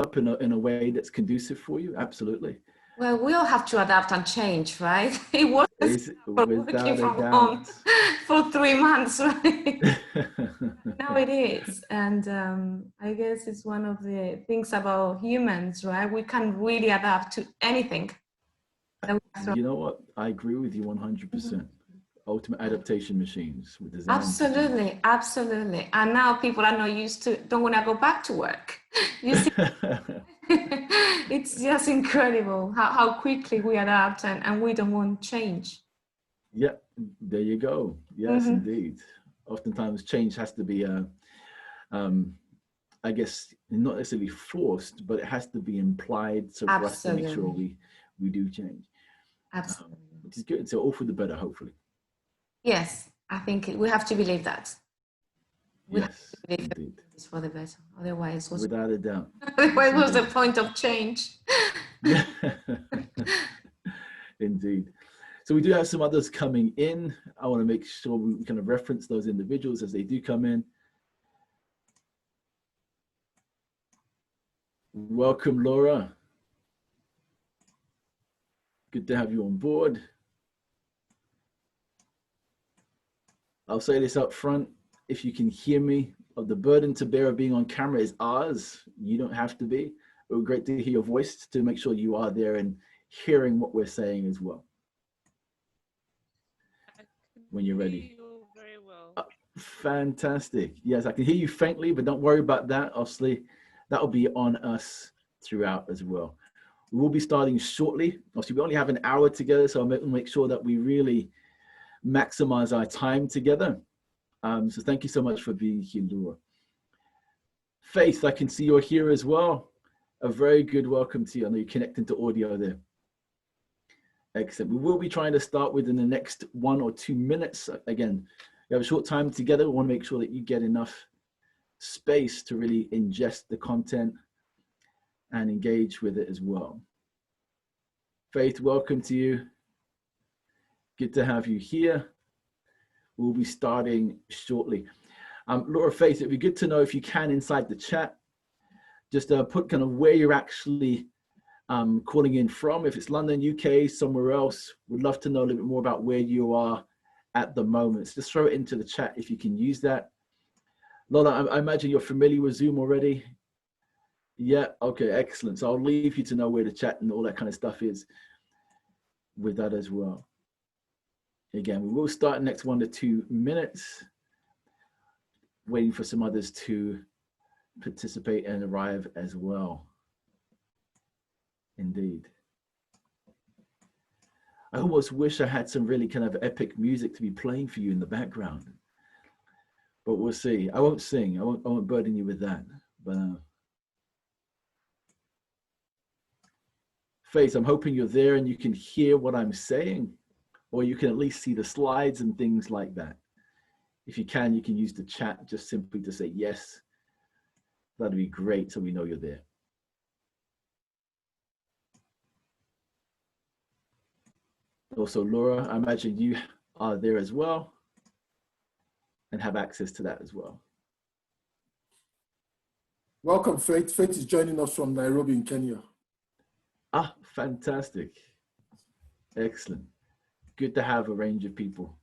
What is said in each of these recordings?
up in a way that's conducive for you? Absolutely. Well, we all have to adapt and change, right? It wasn't for working Without a from home doubt. for 3 months, right? Now it is. And I guess it's one of the things about humans, right? We can really adapt to anything. You know what? I agree with you 100%. Ultimate adaptation machines with design. Absolutely, absolutely. And now people are not used to, don't want to go back to work. You see, it's just incredible how quickly we adapt and we don't want change. Yeah, there you go. Yes, indeed. Oftentimes change has to be, I guess, not necessarily forced, but it has to be implied. So for us to make sure we do change. Absolutely. Which is good. So all for the better, hopefully. Yes, I think we have to believe that. We yes, have to believe indeed. it's for the better. Otherwise, without a doubt. Otherwise, what's the point of change? Yeah, indeed. So we do have some others coming in. I want to make sure we kind of reference those individuals as they do come in. Welcome, Laura. Good to have you on board. I'll say this up front. If you can hear me, the burden to bear of being on camera is ours. You don't have to be. It would be great to hear your voice to make sure you are there and hearing what we're saying as well. When you're ready. Very well. Fantastic. Yes, I can hear you faintly, but don't worry about that. Obviously, that'll be on us throughout as well. We will be starting shortly. Obviously, we only have an hour together, so I'll make sure that we really maximize our time together. So thank you so much for being here, Laura. Faith, I can see you're here as well. A very good welcome to you. I know you're connecting to audio there. Excellent. We will be trying to start within the next 1 or 2 minutes. Again, we have a short time together. We want to make sure that you get enough space to really ingest the content and engage with it as well. Faith, welcome to you. Good to have you here. We'll be starting shortly. Laura, Faith, it'd be good to know if you can inside the chat, just put kind of where you're actually calling in from. If it's London, UK, somewhere else, would love to know a little bit more about where you are at the moment. So just throw it into the chat if you can use that. Lola, I imagine you're familiar with Zoom already. Yeah, okay, excellent. So I'll leave you to know where the chat and all that kind of stuff is with that as well. Again, we will start in the next 1 to 2 minutes, waiting for some others to participate and arrive as well. Indeed. I almost wish I had some really kind of epic music to be playing for you in the background, but we'll see. I won't sing. I won't burden you with that. But Faith, I'm hoping you're there and you can hear what I'm saying, or you can at least see the slides and things like that. If you can use the chat just simply to say yes. That'd be great, so we know you're there. Also, Laura, I imagine you are there as well and have access to that as well. Welcome, Faith. Faith is joining us from Nairobi in Kenya. Ah, fantastic. Excellent. Good to have a range of people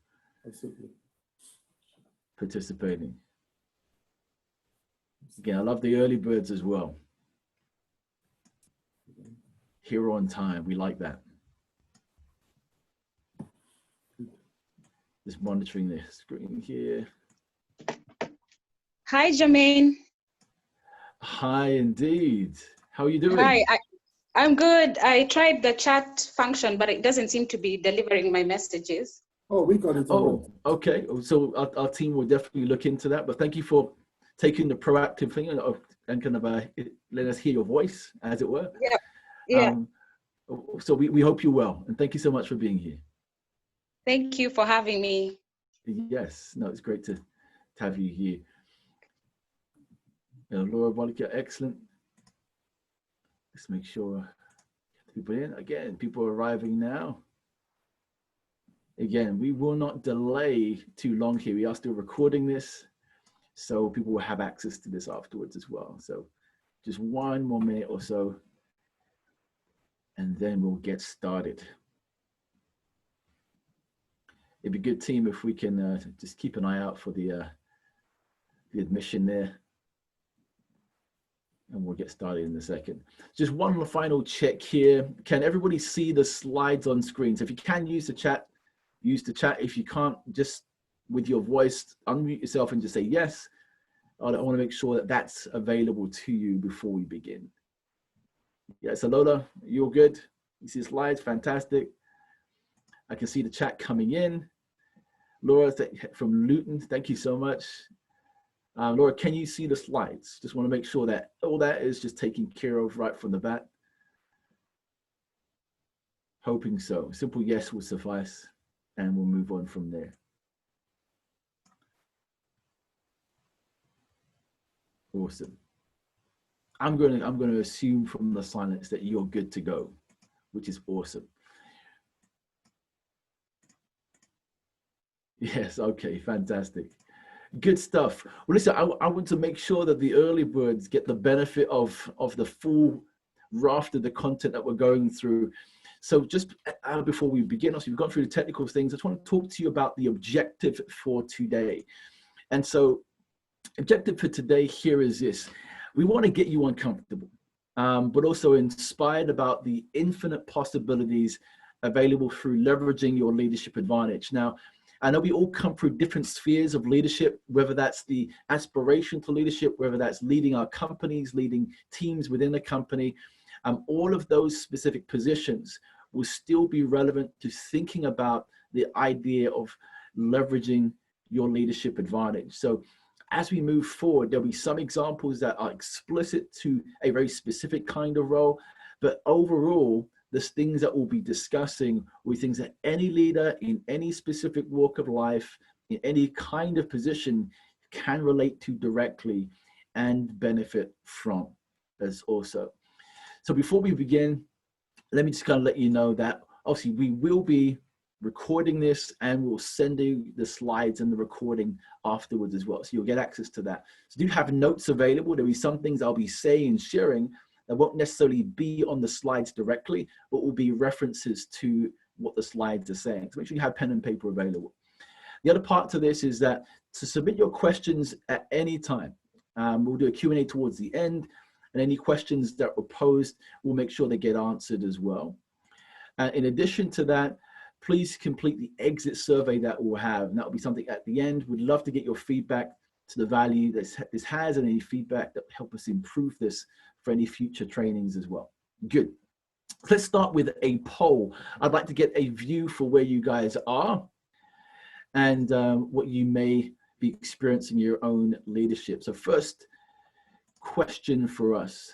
participating. Again, I love the early birds as well. Here on time, we like that. Just monitoring the screen here. Hi, Jermaine. Hi, indeed. How are you doing? Hi, I'm good. I tried the chat function, but it doesn't seem to be delivering my messages. Oh, we got it. Oh, okay. So our team will definitely look into that, but thank you for taking the proactive thing and kind of let us hear your voice, as it were. Yeah. Yeah. So we hope you're well, and thank you so much for being here. Thank you for having me. Yes, no, it's great to have you here. Laura Bolliker, excellent. Let's make sure people in. Again, people are arriving now. Again, we will not delay too long here. We are still recording this, so people will have access to this afterwards as well. So Just one more minute or so, and then we'll get started. It'd be good, team, if we can just keep an eye out for the admission there. And we'll get started in a second. Just one final check here. Can everybody see the slides on screen? So if you can use the chat, use the chat. If you can't, just with your voice, unmute yourself and just say yes. I want to make sure that that's available to you before we begin. Yes, Lola, you're good? You see the slides? Fantastic. I can see the chat coming in. Laura from Luton, thank you so much. Laura, can you see the slides? Just want to make sure that all that is just taken care of right from the bat. Hoping so. Simple yes will suffice, and we'll move on from there. Awesome. I'm going to assume from the silence that you're good to go, which is awesome. Yes, okay, fantastic. Good stuff. Well, listen, I want to make sure that the early birds get the benefit of the full raft of the content that we're going through. So just before we begin, also, we've gone through the technical things. I just want to talk to you about the objective for today. And so objective for today here is this. We want to get you uncomfortable, but also inspired about the infinite possibilities available through leveraging your leadership advantage. Now, I know we all come through different spheres of leadership, whether that's the aspiration to leadership, whether that's leading our companies, leading teams within the company. All of those specific positions will still be relevant to thinking about the idea of leveraging your leadership advantage. So as we move forward, there'll be some examples that are explicit to a very specific kind of role, but overall, the things that we'll be discussing will be things that any leader in any specific walk of life, in any kind of position, can relate to directly and benefit from as also. So before we begin, let me just kind of let you know that obviously we will be recording this and we'll send you the slides and the recording afterwards as well. So you'll get access to that. So do have notes available. There'll be some things I'll be saying and sharing that won't necessarily be on the slides directly, but will be references to what the slides are saying. So make sure you have pen and paper available. The other part to this is that to submit your questions at any time. We'll do a Q&A towards the end, and any questions that were posed, we'll make sure they get answered as well. In addition to that, please complete the exit survey that we'll have, and that'll be something at the end. We'd love to get your feedback to the value that this has and any feedback that will help us improve this for any future trainings as well. Good. Let's start with a poll. I'd like to get a view for where you guys are and what you may be experiencing in your own leadership. So first question for us.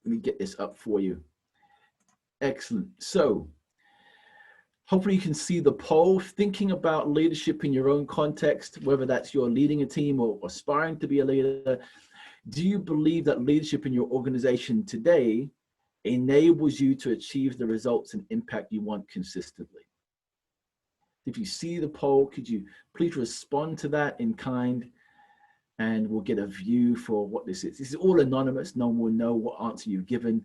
Let me get this up for you. Excellent. So hopefully you can see the poll. Thinking about leadership in your own context, whether that's you're leading a team or aspiring to be a leader, do you believe that leadership in your organization today enables you to achieve the results and impact you want consistently? If you see the poll, could you please respond to that in kind, and we'll get a view for what this is. This is all anonymous. No one will know what answer you've given,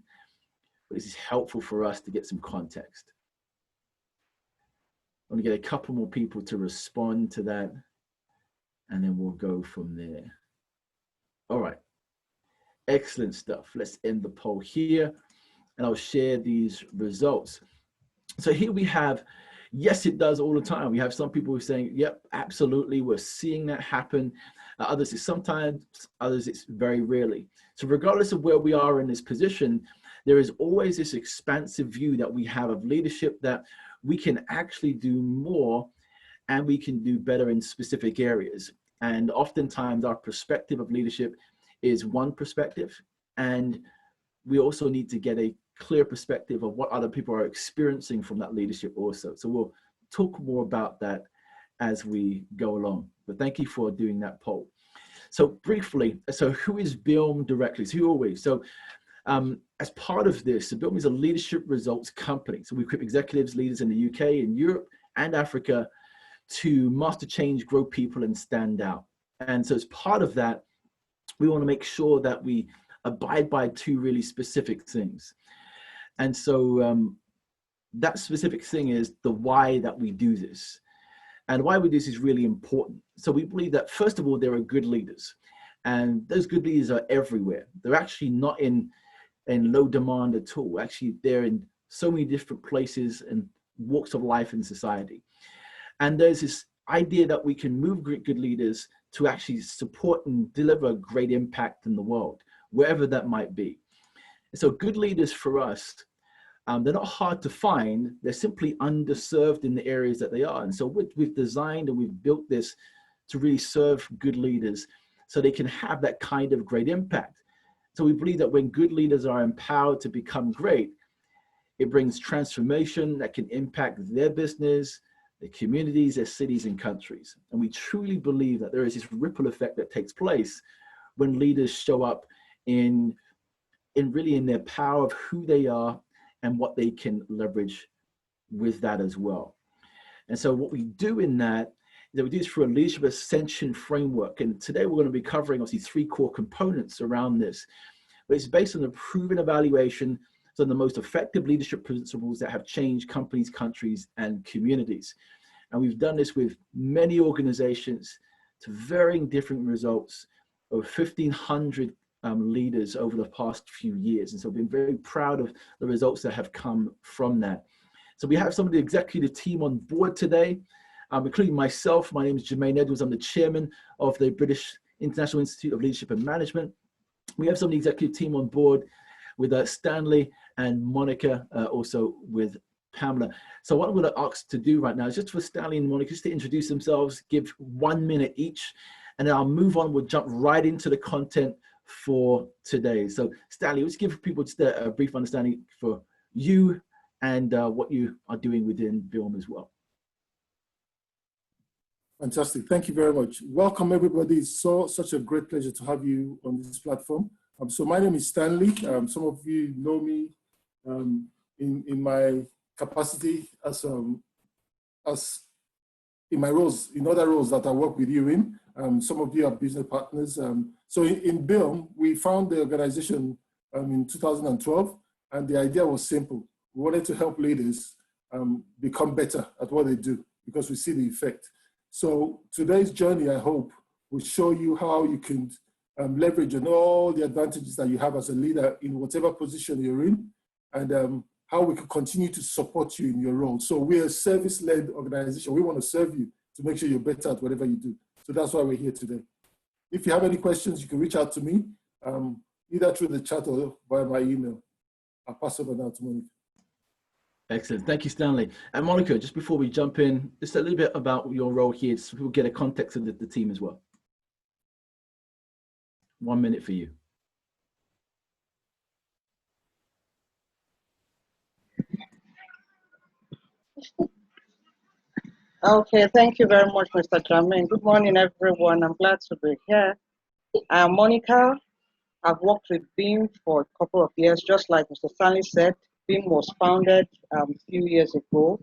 but this is helpful for us to get some context. I want to get a couple more people to respond to that, and then we'll go from there. All right. Excellent stuff. Let's end the poll here, and I'll share these results. So here we have, yes, it does all the time. We have some people who are saying, yep, absolutely, we're seeing that happen. Others it's sometimes, others it's very rarely. So regardless of where we are in this position, there is always this expansive view that we have of leadership, that we can actually do more and we can do better in specific areas. And oftentimes our perspective of leadership is one perspective, and we also need to get a clear perspective of what other people are experiencing from that leadership also. So we'll talk more about that as we go along, but thank you for doing that poll. So briefly, so who is Biilm directly? So who are we? So as part of this, so Biilm is a leadership results company. So we equip executives, leaders in the UK, in Europe and Africa to master change, grow people, and stand out. And so as part of that, we want to make sure that we abide by two really specific things. And so that specific thing is the why that we do this. And why we do this is really important. So we believe that, first of all, there are good leaders. And those good leaders are everywhere. They're actually not in low demand at all. Actually, they're in so many different places and walks of life in society. And there's this idea that we can move good leaders to actually support and deliver great impact in the world, wherever that might be. So good leaders for us, they're not hard to find. They're simply underserved in the areas that they are. And so we've designed and we've built this to really serve good leaders so they can have that kind of great impact. So we believe that when good leaders are empowered to become great, it brings transformation that can impact their business, their communities, their cities and countries. And we truly believe that there is this ripple effect that takes place when leaders show up in their power of who they are and what they can leverage with that as well. And so what we do in that is that we do this through a leadership ascension framework. And today we're going to be covering obviously 3 core components around this. But it's based on the proven evaluation of the most effective leadership principles that have changed companies, countries, and communities. And we've done this with many organizations to varying different results, over 1,500 leaders over the past few years. And so we've been very proud of the results that have come from that. So we have some of the executive team on board today, including myself. My name is Jermaine Edwards. I'm the chairman of the British International Institute of Leadership and Management. We have some of the executive team on board with Stanley and Monica, also with Pamela. So what I'm going to ask to do right now is just for Stanley and Monica just to introduce themselves, give 1 minute each, and then I'll move on. We'll jump right into the content for today. So Stanley, let's give people just a brief understanding for you and what you are doing within Biilm as well. Fantastic. Thank you very much. Welcome, everybody. It's such a great pleasure to have you on this platform. So my name is Stanley. Some of you know me in my capacity as in my roles, in other roles that I work with you in. Some of you are business partners. So in Biilm, we found the organization in 2012, and the idea was simple. We wanted to help leaders become better at what they do because we see the effect. So today's journey, I hope, will show you how you can leverage on all the advantages that you have as a leader in whatever position you're in, and how we can continue to support you in your role. So we're a service-led organization. We want to serve you to make sure you're better at whatever you do. So that's why we're here today. If you have any questions, you can reach out to me, either through the chat or via my email. I'll pass over now to Monica. Excellent. Thank you, Stanley. And Monica, just before we jump in, just a little bit about your role here so people get a context of the team as well. 1 minute for you. Okay, thank you very much, Mr. Jermaine. Good morning, everyone. I'm glad to be here. I'm Monica. I've worked with Biilm for a couple of years, just like Mr. Stanley said. Biilm was founded a few years ago,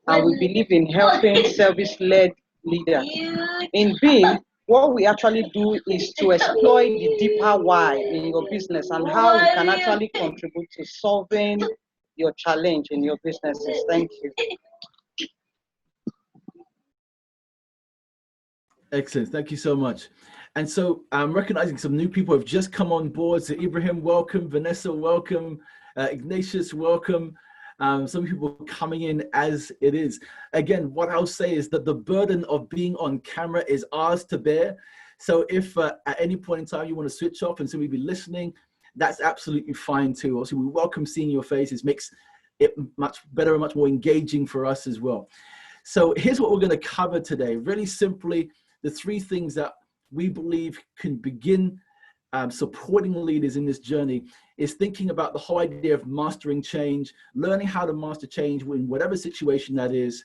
and we believe in helping service-led leaders. In Biilm, what we actually do is to exploit the deeper why in your business and how you can actually contribute to solving your challenge in your businesses. Thank you. Excellent. Thank you so much. And so I'm recognizing some new people have just come on board. So Ibrahim, welcome. Vanessa, welcome. Ignatius, welcome. Some people coming in as it is. Again, what I'll say is that the burden of being on camera is ours to bear. So if at any point in time you want to switch off and simply be listening, that's absolutely fine too. Also, we welcome seeing your faces, makes it much better and much more engaging for us as well. So here's what we're going to cover today. Really simply, the 3 things that we believe can begin supporting leaders in this journey is thinking about the whole idea of mastering change, learning how to master change in whatever situation that is,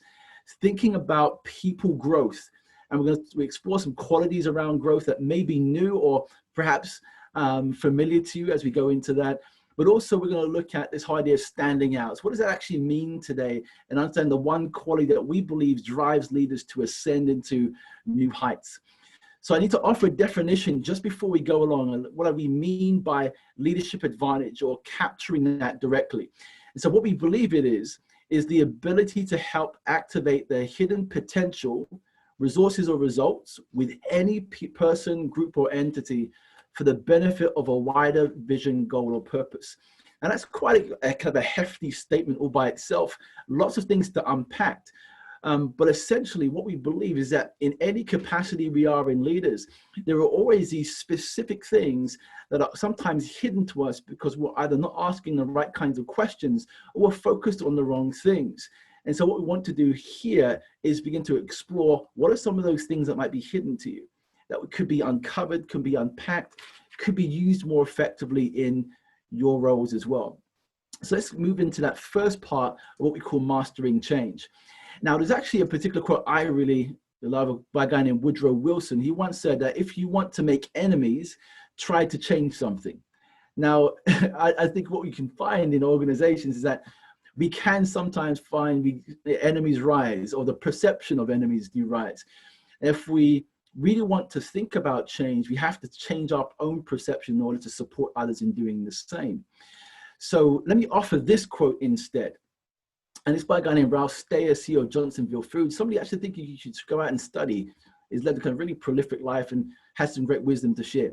thinking about people growth. And we're going to explore some qualities around growth that may be new or perhaps familiar to you as we go into that. But also we're going to look at this whole idea of standing out. So what does that actually mean today? And understand the one quality that we believe drives leaders to ascend into new heights. So I need to offer a definition just before we go along and what do we mean by leadership advantage or capturing that directly. And so what we believe it is the ability to help activate the hidden potential, resources or results with any person, group or entity for the benefit of a wider vision, goal or purpose. And that's quite a kind of a hefty statement all by itself. Lots of things to unpack. But essentially what we believe is that in any capacity we are in leaders, there are always these specific things that are sometimes hidden to us because we're either not asking the right kinds of questions or we're focused on the wrong things. And so what we want to do here is begin to explore what are some of those things that might be hidden to you, that could be uncovered, could be unpacked, could be used more effectively in your roles as well. So let's move into that first part of what we call mastering change. Now, there's actually a particular quote I really love by a guy named Woodrow Wilson. He once said that if you want to make enemies, try to change something. Now, I think what we can find in organizations is that we can sometimes find the enemies rise or the perception of enemies do rise. If we really want to think about change, we have to change our own perception in order to support others in doing the same. So let me offer this quote instead. And it's by a guy named Ralph Steyer, CEO of Johnsonville Foods. Somebody actually thinking you should go out and study. He's led a kind of really prolific life and has some great wisdom to share.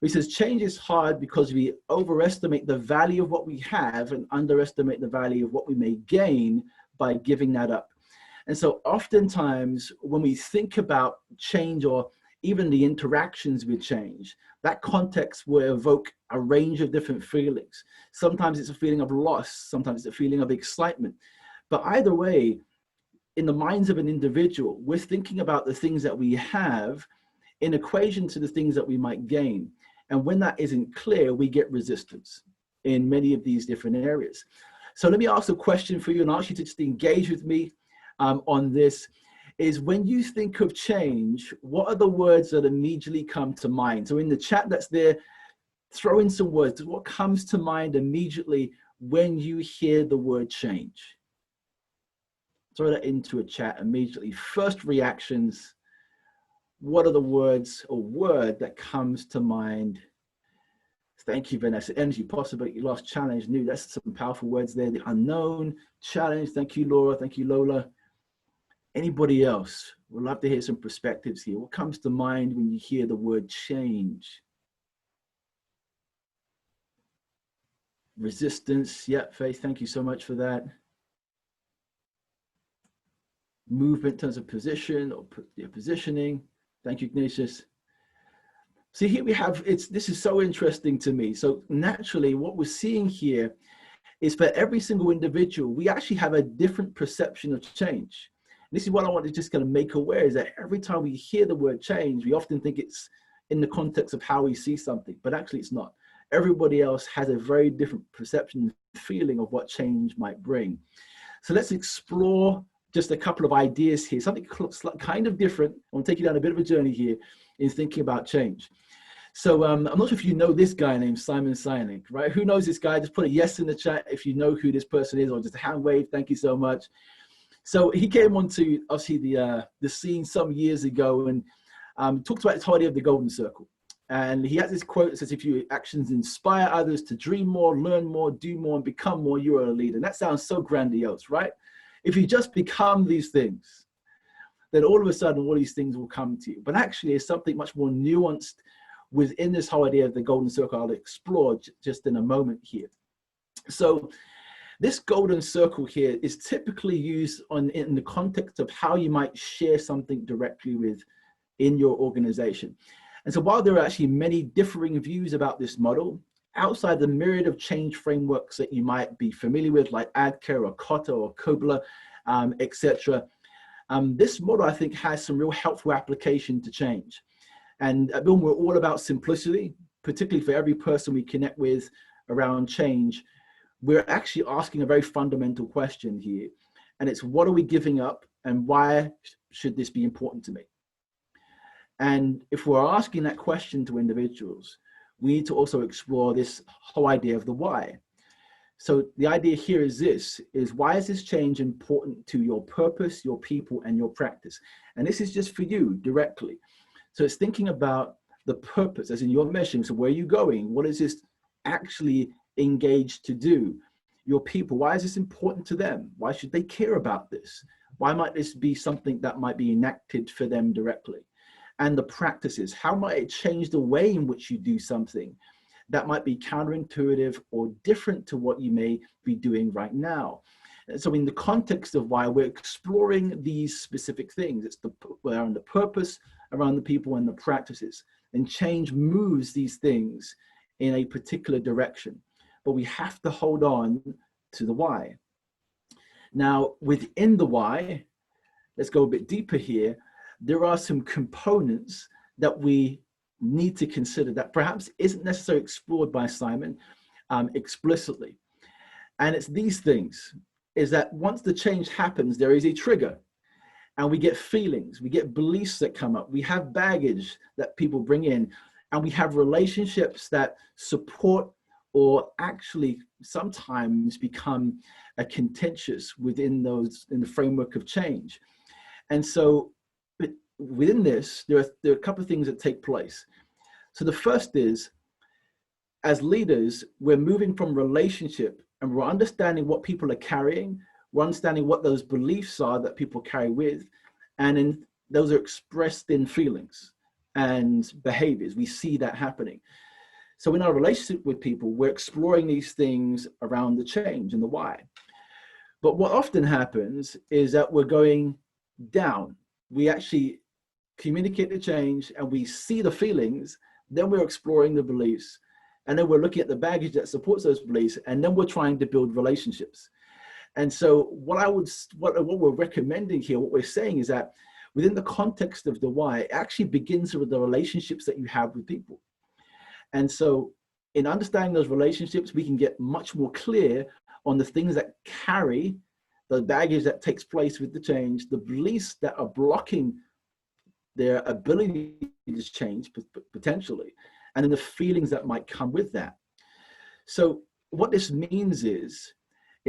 He says, change is hard because we overestimate the value of what we have and underestimate the value of what we may gain by giving that up. And so oftentimes when we think about change or even the interactions with change, that context will evoke a range of different feelings. Sometimes it's a feeling of loss, sometimes it's a feeling of excitement. But either way, in the minds of an individual, we're thinking about the things that we have in equation to the things that we might gain. And when that isn't clear, we get resistance in many of these different areas. So let me ask a question for you and ask you to just engage with me on this. Is when you think of change, what are the words that immediately come to mind? So in the chat that's there, throw in some words. What comes to mind immediately when you hear the word change? Throw that into a chat immediately. First reactions. What are the words or word that comes to mind? Thank you, Vanessa. Energy, possibility, loss, challenge, new. That's some powerful words there. The unknown, challenge. Thank you, Laura. Thank you, Lola. Anybody else? We'd love to hear some perspectives here. What comes to mind when you hear the word change? Resistance. Yeah, Faith, thank you so much for that. Movement in terms of position or positioning. Thank you, Ignatius. See, here we have, this is so interesting to me. So naturally, what we're seeing here is for every single individual, we actually have a different perception of change. This is what I want to just kind of make aware is that every time we hear the word change, we often think it's in the context of how we see something, but actually it's not. Everybody else has a very different perception and feeling of what change might bring. So let's explore just a couple of ideas here, something kind of different. I want to take you down a bit of a journey here in thinking about change. So I'm not sure if you know this guy named Simon Sinek, right? Who knows this guy? Just put a yes in the chat if you know who this person is, or just a hand wave. Thank you so much. So he came onto obviously the scene some years ago and talked about this whole idea of the golden circle. And he has this quote that says, if your actions inspire others to dream more, learn more, do more, and become more, you are a leader. And that sounds so grandiose, right? If you just become these things, then all of a sudden, all these things will come to you. But actually, it's something much more nuanced within this whole idea of the golden circle. I'll explore just in a moment here. So this golden circle here is typically used in the context of how you might share something directly in your organization. And so while there are actually many differing views about this model, outside the myriad of change frameworks that you might be familiar with, like ADKAR or Kotter or Kobler, etc., this model, I think, has some real helpful application to change. And at Biilm, we're all about simplicity, particularly for every person we connect with around change. We're actually asking a very fundamental question here. And it's, what are we giving up and why should this be important to me? And if we're asking that question to individuals, we need to also explore this whole idea of the why. So the idea here is this, is why is this change important to your purpose, your people, and your practice? And this is just for you directly. So it's thinking about the purpose, as in your mission. So where are you going? What is this actually engaged to do? Your people, why is this important to them? Why should they care about this? Why might this be something that might be enacted for them directly? And the practices, how might it change the way in which you do something that might be counterintuitive or different to what you may be doing right now? And so in the context of why, we're exploring these specific things. It's around the purpose, around the people and the practices. And change moves these things in a particular direction. But we have to hold on to the why. Now, within the why, let's go a bit deeper here. There are some components that we need to consider that perhaps isn't necessarily explored by Simon explicitly. And it's these things, is that once the change happens, there is a trigger. And we get feelings, we get beliefs that come up, we have baggage that people bring in, and we have relationships that support or actually sometimes become contentious within in the framework of change. And so within this, there are a couple of things that take place. So the first is, as leaders, we're moving from relationship and we're understanding what people are carrying. We're understanding what those beliefs are that people carry with, and those are expressed in feelings and behaviors. We see that happening. So in our relationship with people, we're exploring these things around the change and the why. But what often happens is that we're going down. We actually communicate the change and we see the feelings, then we're exploring the beliefs, and then we're looking at the baggage that supports those beliefs, and then we're trying to build relationships. And so what we're recommending here, what we're saying is that within the context of the why, it actually begins with the relationships that you have with people. And so in understanding those relationships, we can get much more clear on the things that carry the baggage that takes place with the change, the beliefs that are blocking their ability to change potentially, and then the feelings that might come with that. So what this means is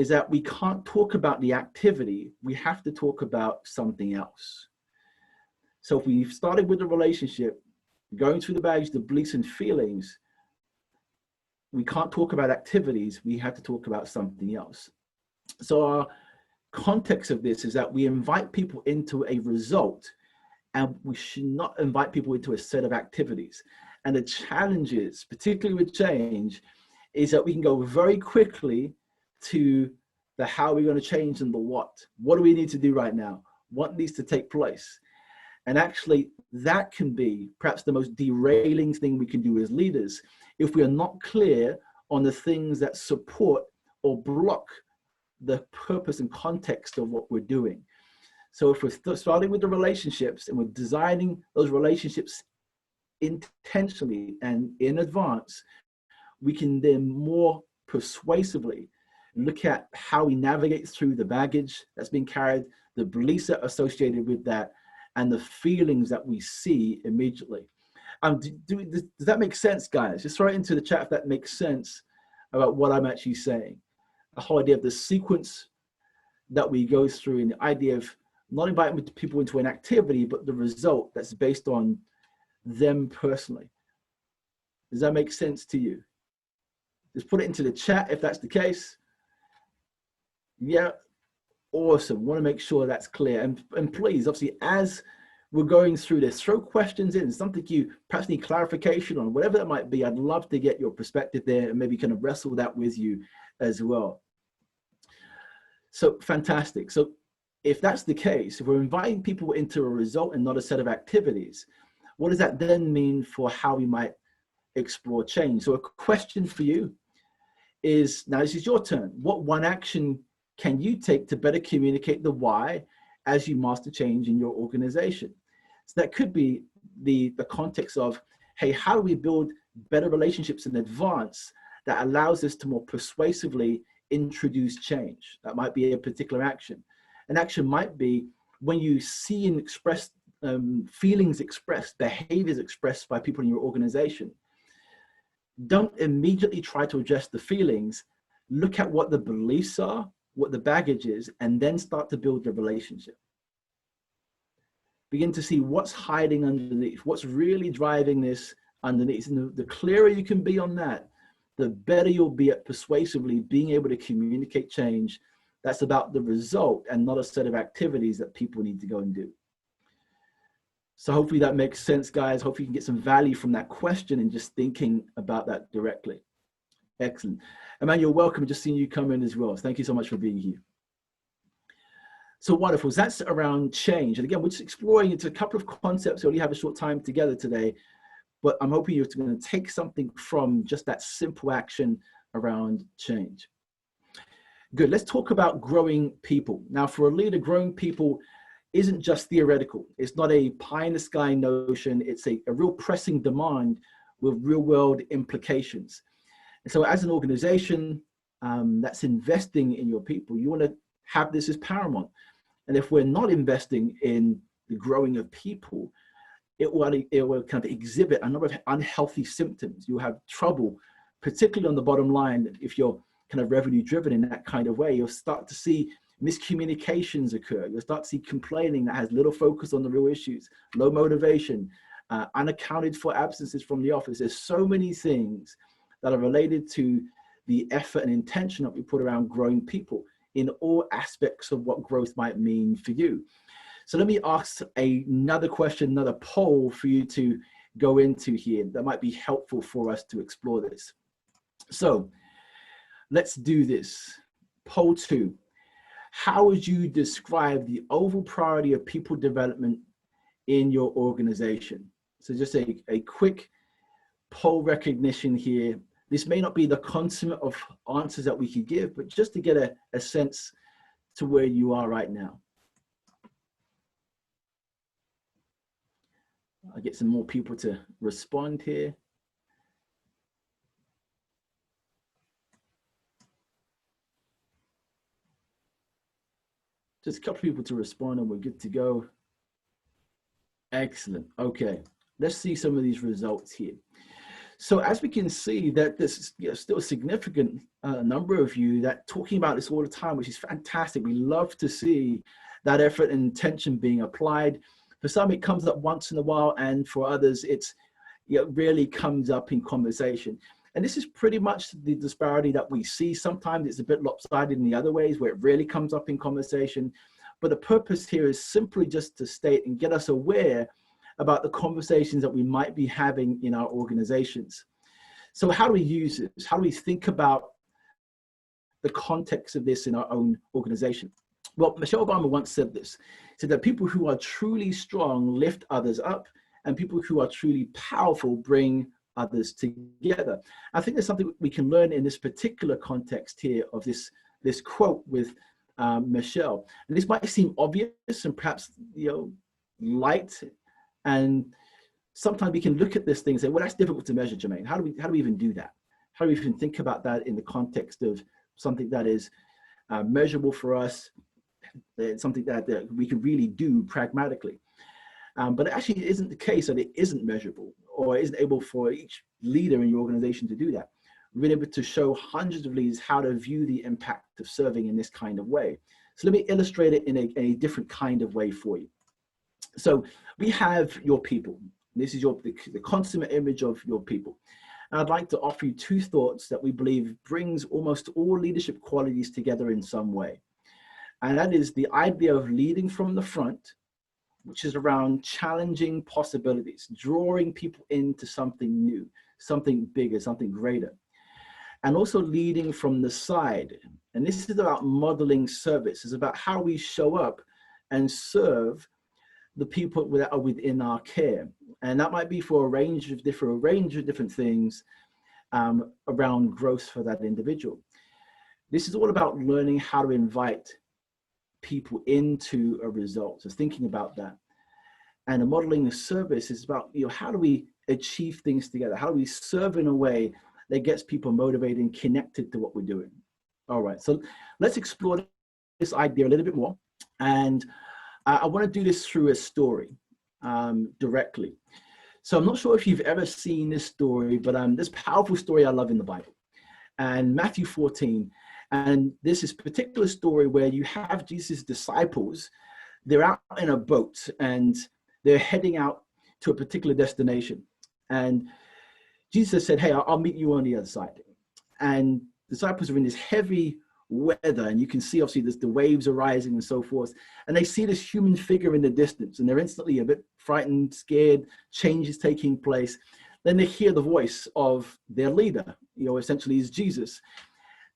that we can't talk about the activity, we have to talk about something else. So if we've started with the relationship, going through the baggage, the beliefs and feelings, we can't talk about activities, we have to talk about something else. So our context of this is that we invite people into a result, and we should not invite people into a set of activities. And the challenges, particularly with change, is that we can go very quickly to the how we're going to change and the what. What do we need to do right now? What needs to take place? And actually, that can be perhaps the most derailing thing we can do as leaders if we are not clear on the things that support or block the purpose and context of what we're doing. So if we're starting with the relationships and we're designing those relationships intentionally and in advance, we can then more persuasively look at how we navigate through the baggage that's being carried, the beliefs that are associated with that, and the feelings that we see immediately. Does that make sense, guys? Just throw it into the chat if that makes sense about what I'm actually saying. The whole idea of the sequence that we go through, and the idea of not inviting people into an activity, but the result that's based on them personally. Does that make sense to you? Just put it into the chat if that's the case. Yeah, awesome. Want to make sure that's clear. And please, obviously, as we're going through this, throw questions in, something you perhaps need clarification on, whatever that might be. I'd love to get your perspective there and maybe kind of wrestle that with you as well. So fantastic. So if that's the case, if we're inviting people into a result and not a set of activities, what does that then mean for how we might explore change? So a question for you is, now this is your turn. What one action can you take to better communicate the why as you master change in your organization? So that could be the context of, hey, how do we build better relationships in advance that allows us to more persuasively introduce change? That might be a particular action. An action might be when you see and express feelings expressed, behaviors expressed by people in your organization. Don't immediately try to address the feelings. Look at what the beliefs are, what the baggage is, and then start to build the relationship. begin to see what's hiding underneath, what's really driving this underneath. And the clearer you can be on that, the better you'll be at persuasively being able to communicate change that's about the result and not a set of activities that people need to go and do. So hopefully that makes sense, guys. Hopefully you can get some value from that question and just thinking about that directly. Excellent. Emmanuel, welcome. Just seeing you come in as well. Thank you so much for being here. So wonderful. So that's around change. And again, we're just exploring into a couple of concepts. We only have a short time together today, but I'm hoping you're going to take something from just that simple action around change. Good. Let's talk about growing people. Now, for a leader, growing people isn't just theoretical. It's not a pie in the sky notion. It's a real pressing demand with real world implications. And so as an organization that's investing in your people, you want to have this as paramount. And if we're not investing in the growing of people, it will kind of exhibit a number of unhealthy symptoms. You'll have trouble, particularly on the bottom line. If you're kind of revenue driven in that kind of way, you'll start to see miscommunications occur. You'll start to see complaining that has little focus on the real issues, low motivation, unaccounted for absences from the office. There's so many things that are related to the effort and intention that we put around growing people in all aspects of what growth might mean for you. So let me ask another question, another poll for you to go into here that might be helpful for us to explore this. So let's do this. Poll 2. How would you describe the overall priority of people development in your organization? So just a quick poll recognition here. This may not be the consummate of answers that we could give, but just to get a sense to where you are right now. I'll get some more people to respond here. Just a couple of people to respond and we're good to go. Excellent. Okay, let's see some of these results here. So as we can see that there's still a significant number of you that talking about this all the time, which is fantastic. We love to see that effort and intention being applied. For some, it comes up once in a while, and for others, it really comes up in conversation. And this is pretty much the disparity that we see. Sometimes it's a bit lopsided in the other ways where it really comes up in conversation. But the purpose here is simply just to state and get us aware about the conversations that we might be having in our organizations. So how do we use this? How do we think about the context of this in our own organization? Well, Michelle Obama once said this, said that people who are truly strong lift others up, and people who are truly powerful bring others together. I think there's something we can learn in this particular context here of this quote with Michelle. And this might seem obvious and perhaps light, and sometimes we can look at this thing and say, well, that's difficult to measure, Jermaine. How do we even do that? How do we even think about that in the context of something that is measurable for us, something that we can really do pragmatically? But it actually isn't the case that it isn't measurable or isn't able for each leader in your organization to do that. We've been able to show hundreds of leaders how to view the impact of serving in this kind of way. So let me illustrate it in a different kind of way for you. So we have your people. This is the consummate image of your people. And I'd like to offer you two thoughts that we believe brings almost all leadership qualities together in some way. And that is the idea of leading from the front, which is around challenging possibilities, drawing people into something new, something bigger, something greater. And also leading from the side. And this is about modeling service. It's about how we show up and serve the people that are within our care. And that might be for a range of different things around growth for that individual. This is all about learning how to invite people into a result. So thinking about that. And the modeling the service is about, how do we achieve things together? How do we serve in a way that gets people motivated and connected to what we're doing? All right, so let's explore this idea a little bit more. And I want to do this through a story directly. So I'm not sure if you've ever seen this story, but this powerful story I love in the Bible. And Matthew 14, and this is a particular story where you have Jesus' disciples. They're out in a boat and they're heading out to a particular destination. And Jesus said, hey, I'll meet you on the other side. And the disciples are in this heavy weather, and you can see obviously the waves are rising and so forth. And they see this human figure in the distance, and they're instantly a bit frightened, scared, change is taking place. Then they hear the voice of their leader, essentially is Jesus.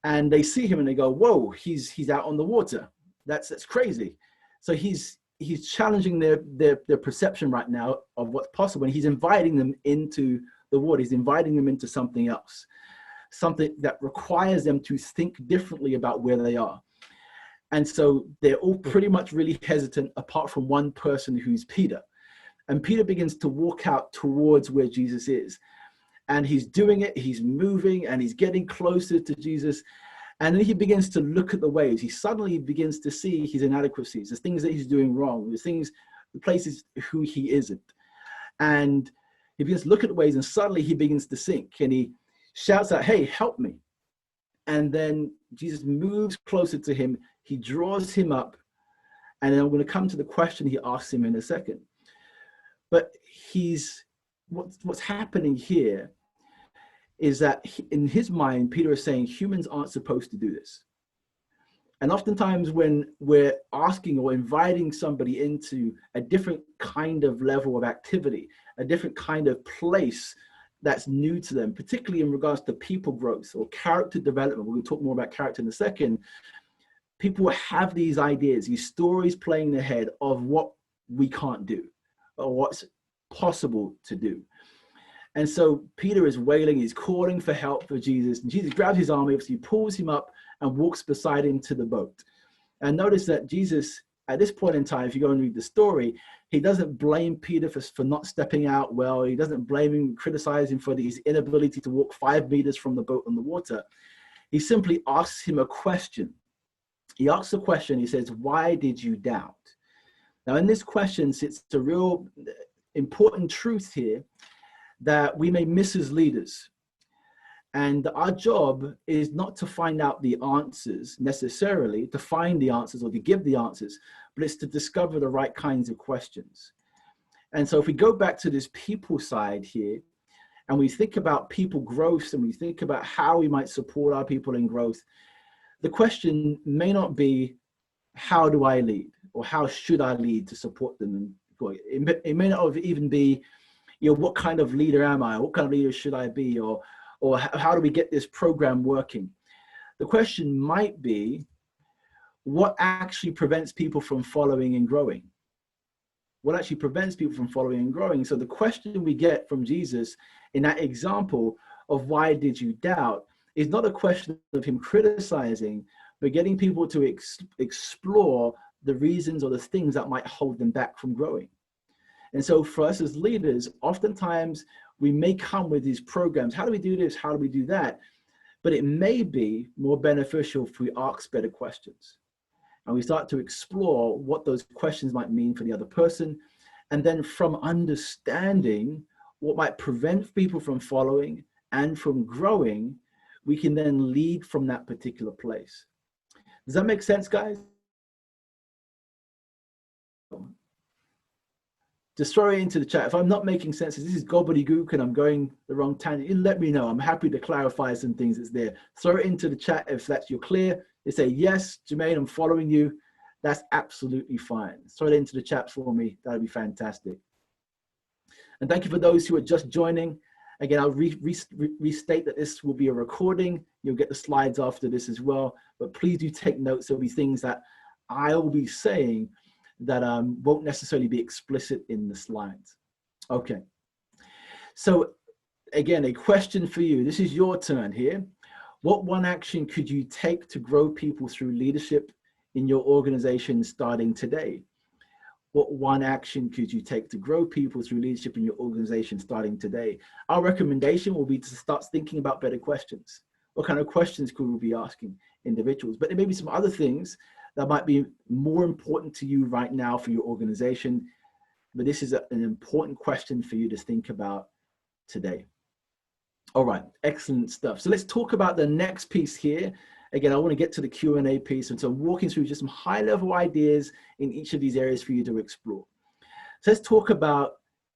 And they see him and they go, whoa, he's out on the water. That's crazy. So he's challenging their perception right now of what's possible. And he's inviting them into the water. He's inviting them into something else, something that requires them to think differently about where they are. And so they're all pretty much really hesitant, apart from one person who's Peter. And Peter begins to walk out towards where Jesus is. And he's doing it, he's moving, and he's getting closer to Jesus. And then he begins to look at the waves. He suddenly begins to see his inadequacies, the things that he's doing wrong, the places who he isn't. And he begins to look at the waves, and suddenly he begins to sink. And he shouts out, hey, help me. And then Jesus moves closer to him. He draws him up. And then I'm going to come to the question he asks him in a second. But what's happening here is that in his mind, Peter is saying humans aren't supposed to do this. And oftentimes when we're asking or inviting somebody into a different kind of level of activity, a different kind of place that's new to them, particularly in regards to people growth or character development, we're going to talk more about character in a second, people have these ideas, these stories playing in their head of what we can't do or what's possible to do. And so Peter is wailing, he's calling for help for Jesus. And Jesus grabs his arm, obviously pulls him up and walks beside him to the boat. And notice that Jesus, at this point in time, if you go and read the story, he doesn't blame Peter for not stepping out well. He doesn't blame him, criticize him for his inability to walk 5 meters from the boat on the water. He simply asks him a question. He asks a question, he says, why did you doubt? Now in this question sits a real important truth here that we may miss as leaders. And our job is not to find out the answers necessarily, to find the answers or to give the answers, but it's to discover the right kinds of questions. And so if we go back to this people side here, and we think about people growth, and we think about how we might support our people in growth, the question may not be, how do I lead? Or how should I lead to support them? And it may not even be, what kind of leader am I? What kind of leader should I be? Or how do we get this program working? The question might be, what actually prevents people from following and growing? What actually prevents people from following and growing? So the question we get from Jesus in that example of why did you doubt is not a question of him criticizing, but getting people to explore the reasons or the things that might hold them back from growing. And so for us as leaders, oftentimes we may come with these programs. How do we do this? How do we do that? But it may be more beneficial if we ask better questions. And we start to explore what those questions might mean for the other person. And then from understanding what might prevent people from following and from growing, we can then lead from that particular place. Does that make sense, guys? Just throw it into the chat. If I'm not making sense, if this is gobbledygook and I'm going the wrong tangent, you let me know. I'm happy to clarify some things that's there. Throw it into the chat if that's you're clear. They say, yes, Jermaine, I'm following you. That's absolutely fine. Throw it into the chat for me. That'd be fantastic. And thank you for those who are just joining. Again, I'll restate that this will be a recording. You'll get the slides after this as well. But please do take notes. There'll be things that I'll be saying that won't necessarily be explicit in the slides. Okay. So again, a question for you. This is your turn here. What one action could you take to grow people through leadership in your organization starting today? What one action could you take to grow people through leadership in your organization starting today? Our recommendation will be to start thinking about better questions. What kind of questions could we be asking individuals? But there may be some other things that might be more important to you right now for your organization. But this is an important question for you to think about today. All right, excellent stuff. So let's talk about the next piece here. Again, I want to get to the Q&A piece. And so I'm walking through just some high-level ideas in each of these areas for you to explore. So let's talk about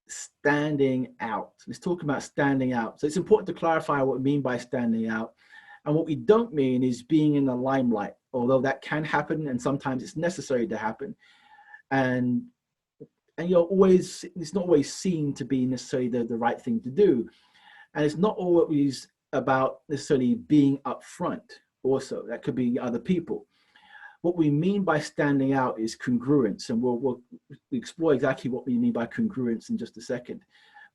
standing out. Let's talk about standing out. So it's important to clarify what we mean by standing out. And what we don't mean is being in the limelight, although that can happen and sometimes it's necessary to happen. And it's not always seen to be necessarily the right thing to do. And it's not always about necessarily being up front also. That could be other people. What we mean by standing out is congruence, and we'll explore exactly what we mean by congruence in just a second.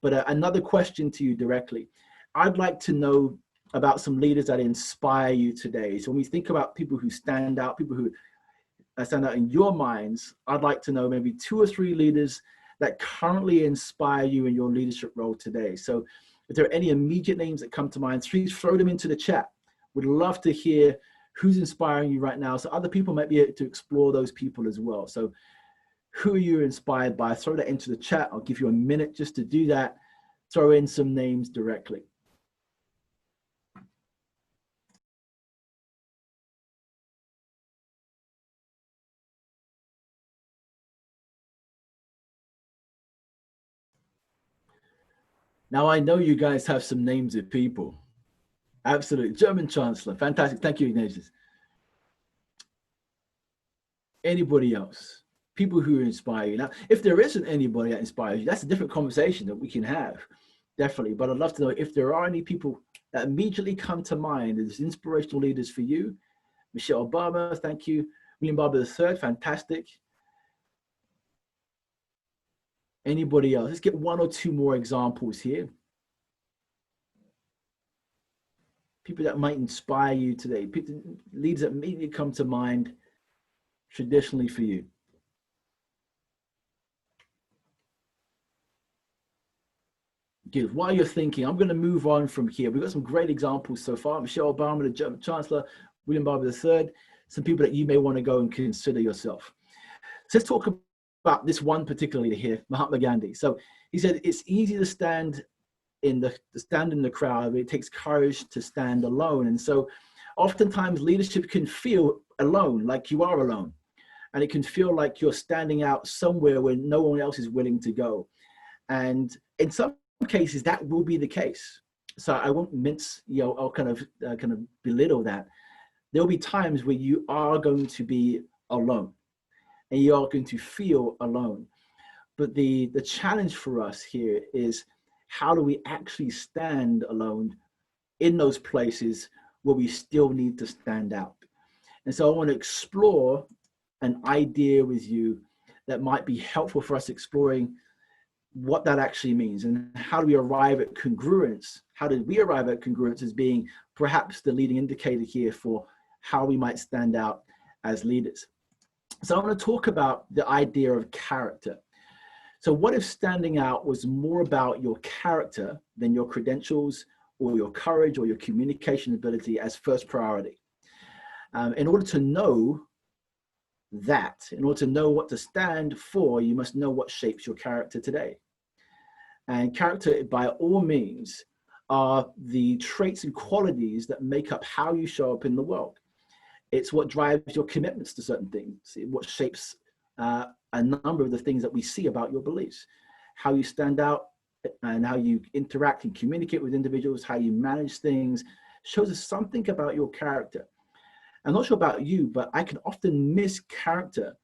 But another question to you directly. I'd like to know about some leaders that inspire you today. So when we think about people who stand out, people who stand out in your minds, I'd like to know maybe 2 or 3 leaders that currently inspire you in your leadership role today. So if there are any immediate names that come to mind, please throw them into the chat. We'd love to hear who's inspiring you right now, so other people might be able to explore those people as well. So who are you inspired by? Throw that into the chat. I'll give you a minute just to do that. Throw in some names directly. Now, I know you guys have some names of people. Absolutely. German Chancellor. Fantastic. Thank you, Ignatius. Anybody else? People who inspire you. Now, if there isn't anybody that inspires you, that's a different conversation that we can have. Definitely. But I'd love to know if there are any people that immediately come to mind as inspirational leaders for you. Michelle Obama, thank you. William Barber III, fantastic. Anybody else? Let's get 1 or 2 more examples here. People that might inspire you today, leaders that immediately come to mind traditionally for you. Good. While you're thinking, I'm going to move on from here. We've got some great examples so far. Michelle Obama, the German Chancellor, William Barber III, some people that you may want to go and consider yourself. So let's talk about this one particular leader here, Mahatma Gandhi. So he said, it's easy to stand in the crowd, but it takes courage to stand alone. And so oftentimes leadership can feel alone, like you are alone. And it can feel like you're standing out somewhere where no one else is willing to go. And in some cases, that will be the case. So I won't mince, I'll kind of belittle that. There'll be times where you are going to be alone and you are going to feel alone. But the challenge for us here is, how do we actually stand alone in those places where we still need to stand out? And so I want to explore an idea with you that might be helpful for us exploring what that actually means and how do we arrive at congruence. How did we arrive at congruence as being perhaps the leading indicator here for how we might stand out as leaders? So I want to talk about the idea of character. So what if standing out was more about your character than your credentials or your courage or your communication ability as first priority? In order to know that, in order to know what to stand for, you must know what shapes your character today. And character, by all means, are the traits and qualities that make up how you show up in the world. It's what drives your commitments to certain things, what shapes a number of the things that we see about your beliefs, how you stand out and how you interact and communicate with individuals, how you manage things, shows us something about your character. I'm not sure about you, but I can often miss character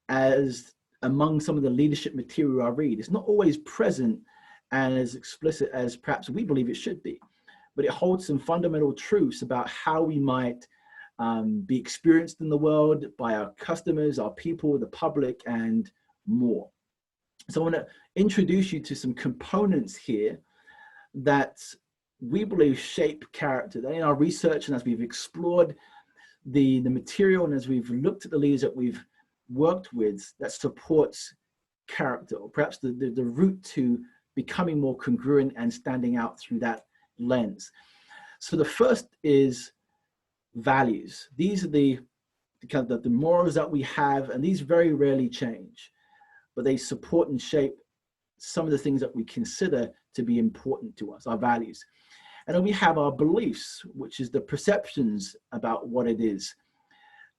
as among some of the leadership material I read. It's not always present and as explicit as perhaps we believe it should be, but it holds some fundamental truths about how we might be experienced in the world by our customers, our people, the public, and more. So I want to introduce you to some components here that we believe shape character. That in our research and as we've explored the material and as we've looked at the leaders that we've worked with, that supports character, or perhaps the route to becoming more congruent and standing out through that lens. So the first is values. These are the morals that we have, and these very rarely change, but they support and shape some of the things that we consider to be important to us, our values. And then we have our beliefs, which is the perceptions about what it is.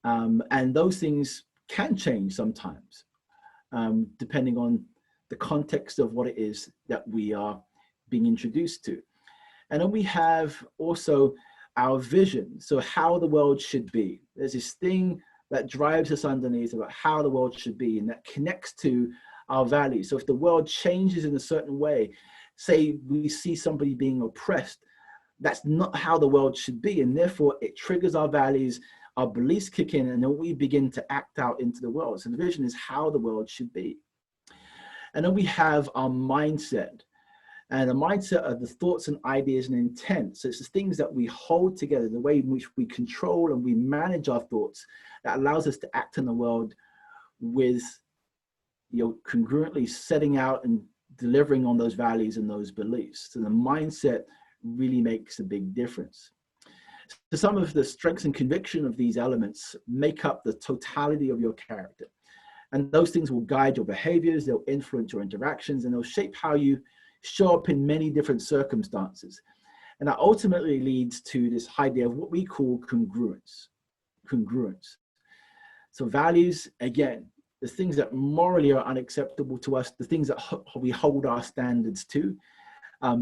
And those things can change sometimes, depending on the context of what it is that we are being introduced to. And then we have also our vision, so how the world should be. There's this thing that drives us underneath about how the world should be, and that connects to our values. So if the world changes in a certain way, say we see somebody being oppressed, that's not how the world should be, and therefore it triggers our values, our beliefs kick in, and then we begin to act out into the world. So the vision is how the world should be. And then we have our mindset. And the mindset are the thoughts and ideas and intent. So it's the things that we hold together, the way in which we control and we manage our thoughts, that allows us to act in the world with, congruently setting out and delivering on those values and those beliefs. So the mindset really makes a big difference. So some of the strengths and conviction of these elements make up the totality of your character. And those things will guide your behaviors, they'll influence your interactions, and they'll shape how you show up in many different circumstances. And that ultimately leads to this idea of what we call congruence. Congruence. So values, again, the things that morally are unacceptable to us, the things that we hold our standards to,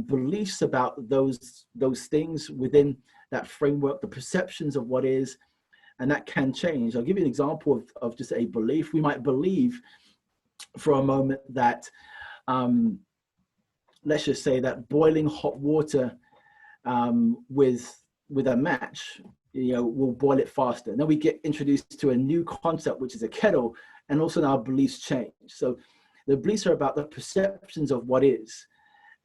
beliefs about those things within that framework, the perceptions of what is, and that can change. I'll give you an example of just a belief. We might believe for a moment that, let's just say that boiling hot water with a match, will boil it faster. And then we get introduced to a new concept, which is a kettle, and also our beliefs change. So the beliefs are about the perceptions of what is,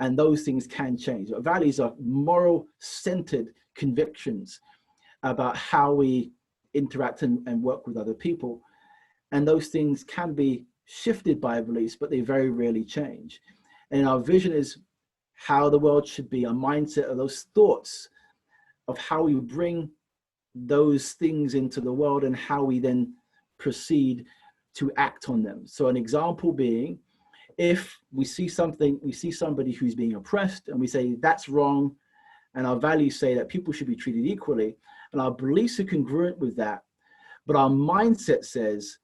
and those things can change. Our values are moral-centered convictions about how we interact and work with other people. And those things can be shifted by beliefs, but they very rarely change. And our vision is how the world should be, our mindset of those thoughts of how we bring those things into the world and how we then proceed to act on them. So an example being, if we see somebody who's being oppressed and we say that's wrong, and our values say that people should be treated equally, and our beliefs are congruent with that, but our mindset says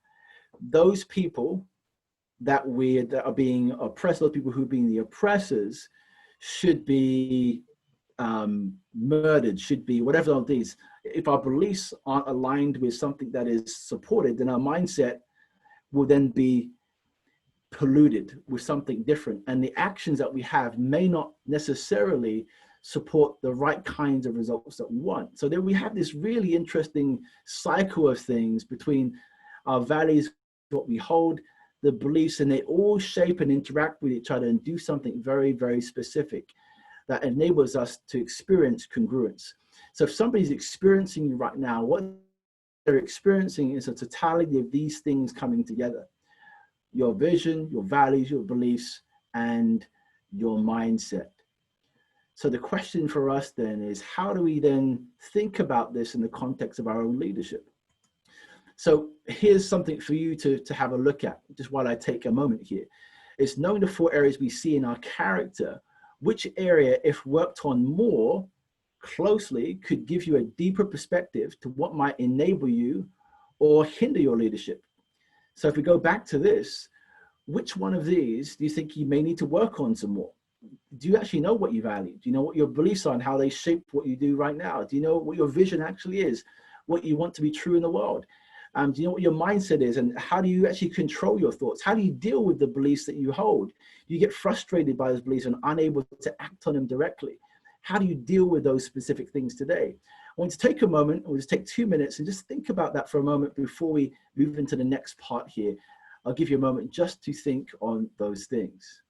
those people that are being oppressed, those people who are being the oppressors, should be murdered, should be whatever of these. If our beliefs aren't aligned with something that is supported, then our mindset will then be polluted with something different. And the actions that we have may not necessarily support the right kinds of results that we want. So then we have this really interesting cycle of things between our values, what we hold, the beliefs, and they all shape and interact with each other and do something very, very specific that enables us to experience congruence. So if somebody's experiencing you right now, what they're experiencing is a totality of these things coming together: your vision, your values, your beliefs, and your mindset. So the question for us then is, how do we then think about this in the context of our own leadership? So here's something for you to have a look at, just while I take a moment here. It's knowing the 4 areas we see in our character, which area, if worked on more closely, could give you a deeper perspective to what might enable you or hinder your leadership. So if we go back to this, which one of these do you think you may need to work on some more? Do you actually know what you value? Do you know what your beliefs are and how they shape what you do right now? Do you know what your vision actually is, what you want to be true in the world? Do you know what your mindset is, and how do you actually control your thoughts? How do you deal with the beliefs that you hold? Do you get frustrated by those beliefs and unable to act on them directly? How do you deal with those specific things today? I want to take a moment, we'll just take 2 minutes and just think about that for a moment before we move into the next part here. I'll give you a moment just to think on those things.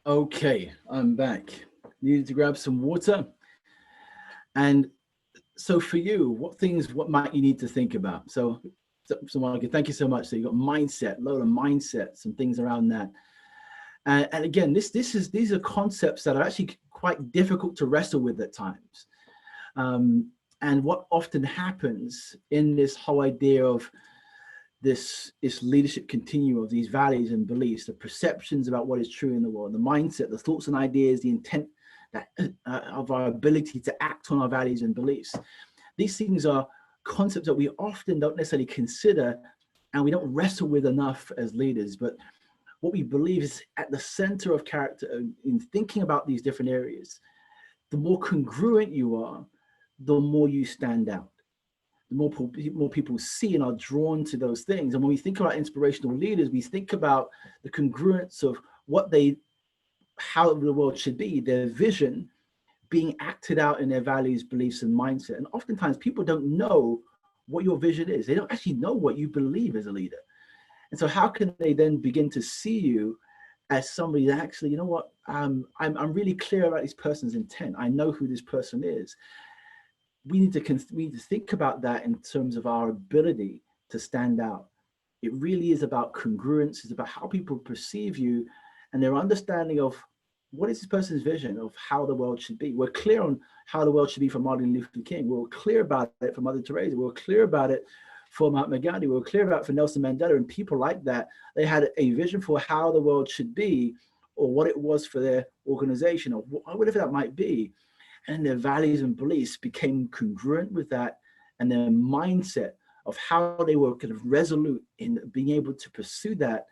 Okay, I'm back. Needed to grab some water. And so for you, what might you need to think about? So Monica, thank you so much. So you got mindset, load of mindset, some things around that. And again, these are concepts that are actually quite difficult to wrestle with at times. And what often happens in this whole idea of this leadership continuum of these values and beliefs, the perceptions about what is true in the world, the mindset, the thoughts and ideas, the intent that, of our ability to act on our values and beliefs. These things are concepts that we often don't necessarily consider and we don't wrestle with enough as leaders. But what we believe is at the center of character in thinking about these different areas, the more congruent you are, the more you stand out. The more people see and are drawn to those things. And when we think about inspirational leaders, we think about the congruence of how the world should be, their vision being acted out in their values, beliefs, and mindset. And oftentimes people don't know what your vision is. They don't actually know what you believe as a leader. And so how can they then begin to see you as somebody that actually, you know what, I'm really clear about this person's intent. I know who this person is. We need to think about that in terms of our ability to stand out. It really is about congruence. It's about how people perceive you and their understanding of what is this person's vision of how the world should be. We're clear on how the world should be for Martin Luther King. We're clear about it for Mother Teresa. We're clear about it for Mahatma Gandhi. We're clear about it for Nelson Mandela and people like that. They had a vision for how the world should be or what it was for their organization or whatever that might be. And their values and beliefs became congruent with that, and their mindset of how they were kind of resolute in being able to pursue that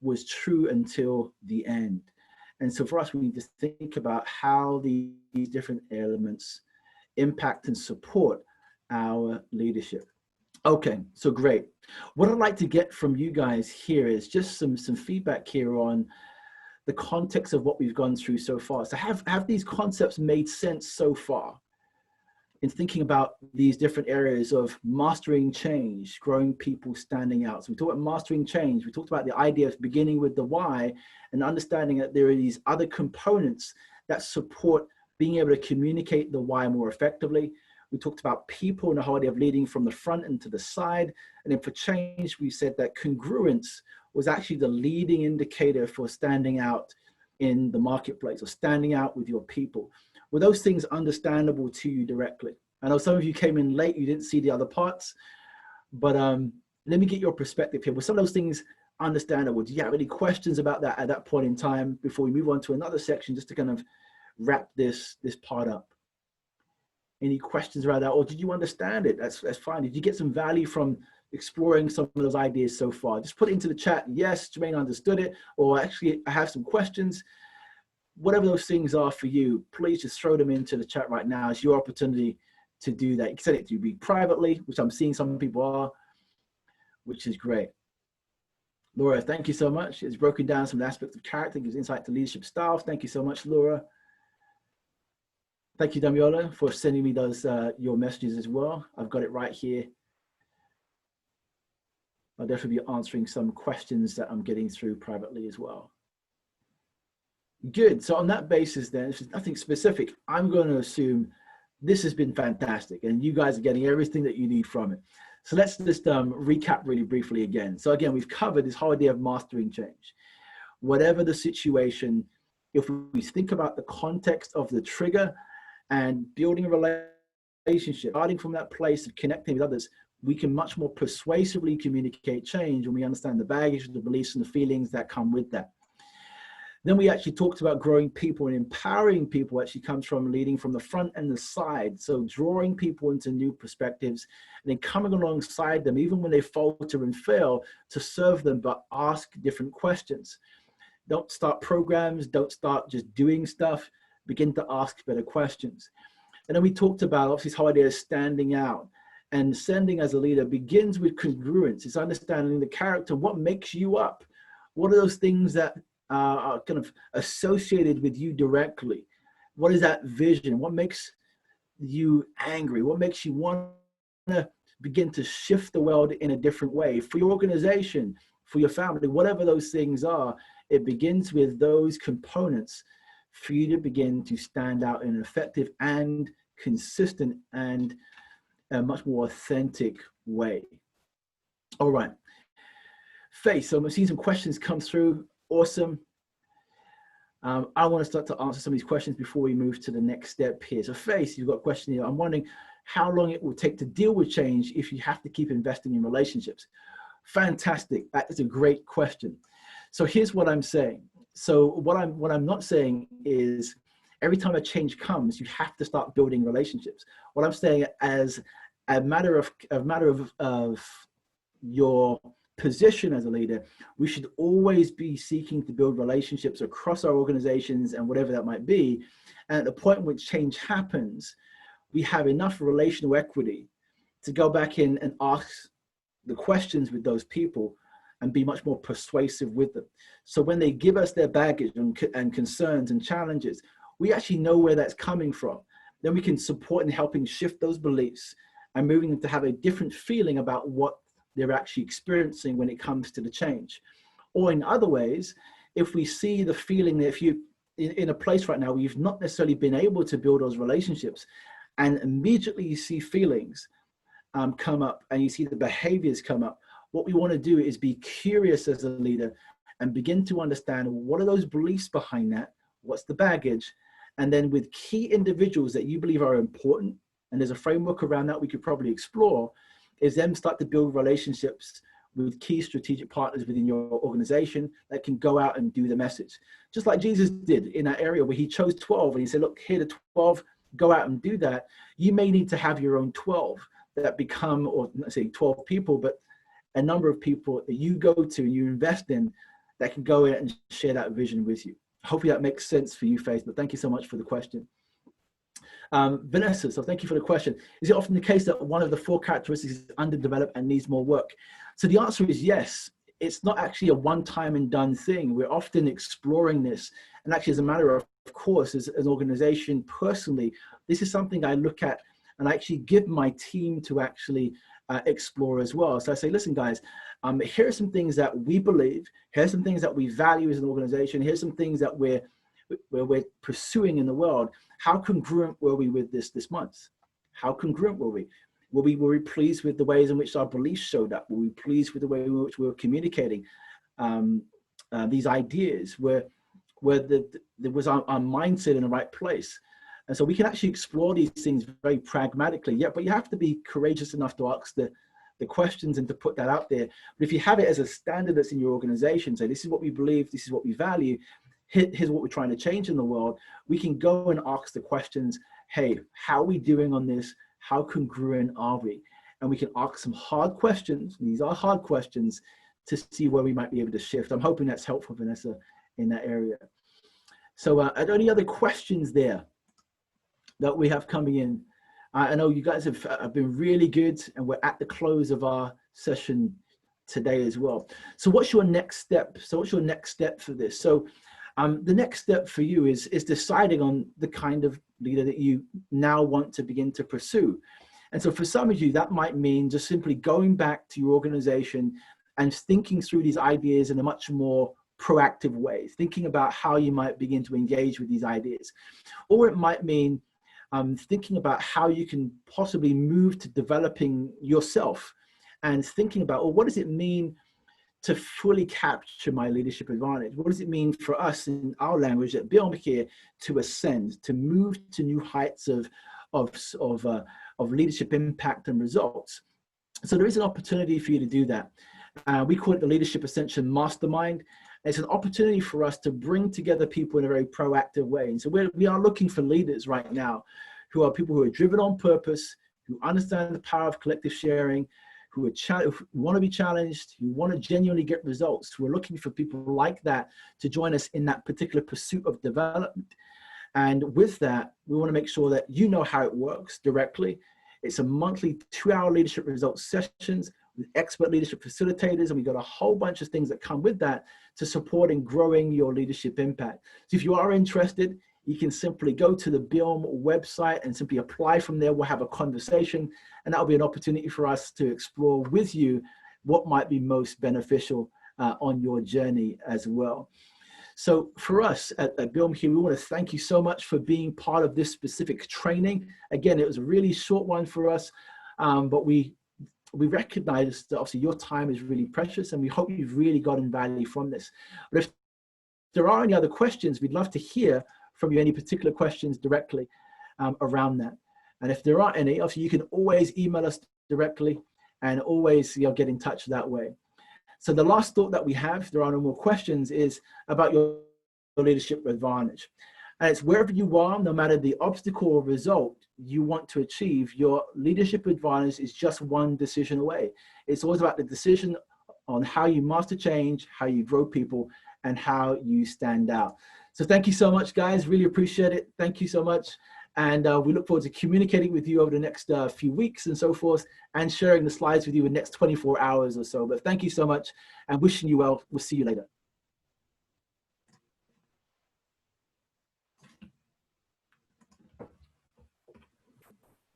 was true until the end. And so for us, we need to think about how these different elements impact and support our leadership. Okay, so great. What I'd like to get from you guys here is just some feedback here on the context of what we've gone through so far. So have these concepts made sense so far in thinking about these different areas of mastering change, growing people, standing out? So we talked about mastering change. We talked about the idea of beginning with the why and understanding that there are these other components that support being able to communicate the why more effectively. We talked about people and the whole idea of leading from the front and to the side. And then for change, we said that congruence was actually the leading indicator for standing out in the marketplace or standing out with your people. Were those things understandable to you directly? I know some of you came in late, you didn't see the other parts, but let me get your perspective here. Were some of those things understandable? Do you have any questions about that at that point in time before we move on to another section just to kind of wrap this part up? Any questions around that, or did you understand it? That's fine. Did you get some value from exploring some of those ideas so far? Just put it into the chat. Yes, Jermaine understood it, or actually I have some questions. Whatever those things are for you, please just throw them into the chat right now. It's your opportunity to do that. You can send it to me privately, which I'm seeing some people are, which is great. Laura, thank you so much. It's broken down some aspects of character, gives insight to leadership styles. Thank you so much, Laura. Thank you, Damiola, for sending me those your messages as well. I've got it right here. I'll definitely be answering some questions that I'm getting through privately as well. Good. So on that basis, then, if there's nothing specific, I'm going to assume this has been fantastic and you guys are getting everything that you need from it. So let's just recap really briefly again. So again, we've covered this whole idea of mastering change. Whatever the situation, if we think about the context of the trigger and building a relationship, starting from that place of connecting with others, we can much more persuasively communicate change when we understand the baggage, the beliefs, and the feelings that come with that. Then we actually talked about growing people and empowering people actually comes from leading from the front and the side. So drawing people into new perspectives and then coming alongside them, even when they falter and fail, to serve them, but ask different questions. Don't start programs, don't start just doing stuff, begin to ask better questions. And then we talked about obviously this whole idea of standing out. And sending as a leader begins with congruence. It's understanding the character, what makes you up? What are those things that are kind of associated with you directly? What is that vision? What makes you angry? What makes you want to begin to shift the world in a different way for your organization, for your family, whatever those things are? it begins with those components for you to begin to stand out in an effective and consistent and a much more authentic way. All right. Faith, so I'm seeing some questions come through. Awesome. I want to start to answer some of these questions before we move to the next step here. So Faith, you've got a question here. I'm wondering how long it will take to deal with change if you have to keep investing in relationships. Fantastic. That is a great question. So here's what I'm saying. So what I'm not saying is every time a change comes, you have to start building relationships. What I'm saying as a matter of your position as a leader, we should always be seeking to build relationships across our organizations and whatever that might be. And at the point in which change happens, we have enough relational equity to go back in and ask the questions with those people and be much more persuasive with them. So when they give us their baggage and concerns and challenges, we actually know where that's coming from. Then we can support in helping shift those beliefs and moving them to have a different feeling about what they're actually experiencing when it comes to the change. Or in other ways, if we see the feeling that if you in a place right now where you've not necessarily been able to build those relationships, and immediately you see feelings come up and you see the behaviors come up, what we want to do is be curious as a leader and begin to understand what are those beliefs behind that, what's the baggage, and then with key individuals that you believe are important, and there's a framework around that we could probably explore, is then start to build relationships with key strategic partners within your organization that can go out and do the message. Just like Jesus did in that area where he chose 12 and he said, look, here are the 12, go out and do that. You may need to have your own 12 that become, or let's say 12 people, but a number of people that you go to and you invest in that can go in and share that vision with you. Hopefully that makes sense for you, Faith, but thank you so much for the question. Vanessa, so thank you for the question. Is it often the case that one of the 4 characteristics is underdeveloped and needs more work? So the answer is yes. It's not actually a one-time and done thing. We're often exploring this. And actually, as a matter of course, as an organization, personally, this is something I look at and I actually give my team to actually explore as well. So I say, listen, guys, here are some things that we believe. Here's some things that we value as an organization. Here's some things that we're pursuing in the world. How congruent were we with this month? How congruent were we? Were we pleased with the ways in which our beliefs showed up? Were we pleased with the way in which we were communicating these ideas? There was our mindset in the right place? And so we can actually explore these things very pragmatically. Yeah, but you have to be courageous enough to ask the questions and to put that out there. But if you have it as a standard that's in your organization, say this is what we believe, this is what we value, here's what we're trying to change in the world, we can go and ask the questions, hey, how are we doing on this? How congruent are we? And we can ask some hard questions. These are hard questions to see where we might be able to shift. I'm hoping that's helpful, Vanessa, in that area. So are there any other questions there that we have coming in? I know you guys have been really good, and we're at the close of our session today as well. So what's your next step? So what's your next step for this? So the next step for you is deciding on the kind of leader that you now want to begin to pursue. And so for some of you, that might mean just simply going back to your organization and thinking through these ideas in a much more proactive way, thinking about how you might begin to engage with these ideas. Or it might mean thinking about how you can possibly move to developing yourself and thinking about, well, what does it mean to fully capture my leadership advantage? What does it mean for us in our language at Biilm here to ascend, to move to new heights of leadership impact and results? So there is an opportunity for you to do that. We call it the Leadership Ascension Mastermind. It's an opportunity for us to bring together people in a very proactive way. And so we are looking for leaders right now who are people who are driven on purpose, who understand the power of collective sharing, who want to be challenged, who want to genuinely get results, who are looking for people like that to join us in that particular pursuit of development. And with that, we want to make sure that you know how it works directly. It's a monthly 2-hour leadership results sessions with expert leadership facilitators, and we got a whole bunch of things that come with that to support and growing your leadership impact. So if you are interested, you can simply go to the Biilm website and simply apply from there. We'll have a conversation, and that'll be an opportunity for us to explore with you what might be most beneficial on your journey as well. So for us at Biilm here, we want to thank you so much for being part of this specific training. Again, it was a really short one for us, but we recognize that obviously your time is really precious, and we hope you've really gotten value from this. But if there are any other questions, we'd love to hear from you, any particular questions directly around that. And if there aren't any, obviously you can always email us directly and always get in touch that way. So the last thought that we have, if there are no more questions, is about your leadership advantage. And it's wherever you are, no matter the obstacle or result you want to achieve, your leadership advantage is just one decision away. It's always about the decision on how you master change, how you grow people, and how you stand out. So thank you so much, guys. Really appreciate it. Thank you so much. And we look forward to communicating with you over the next few weeks and so forth, and sharing the slides with you in the next 24 hours or so. But thank you so much, and wishing you well. We'll see you later.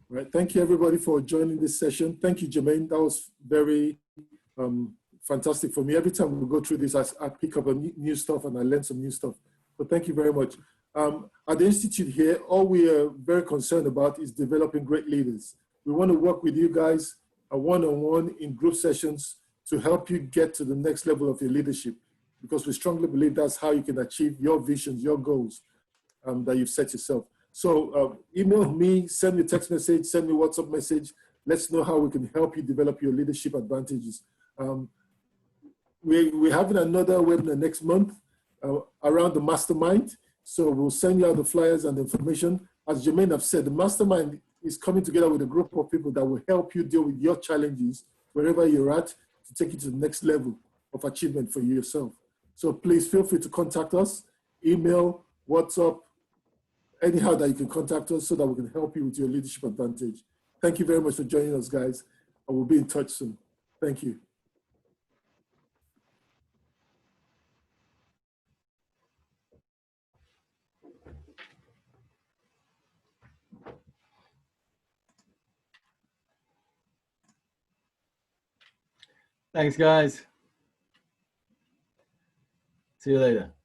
Right. Thank you, everybody, for joining this session. Thank you, Jermaine. That was very fantastic for me. Every time we go through this, I pick up new stuff and I learn some new stuff. So thank you very much. At the Institute here, all we are very concerned about is developing great leaders. We want to work with you guys one-on-one in group sessions to help you get to the next level of your leadership, because we strongly believe that's how you can achieve your visions, your goals that you've set yourself. So email me, send me a text message, send me a WhatsApp message. Let's know how we can help you develop your leadership advantages. We're having another webinar next month around the mastermind. So we'll send you out the flyers and the information. As Jermaine have said, the mastermind is coming together with a group of people that will help you deal with your challenges wherever you're at, to take you to the next level of achievement for yourself. So please feel free to contact us, email, WhatsApp, anyhow that you can contact us so that we can help you with your leadership advantage. Thank you very much for joining us, guys. I will be in touch soon. Thank you. Thanks, guys. See you later.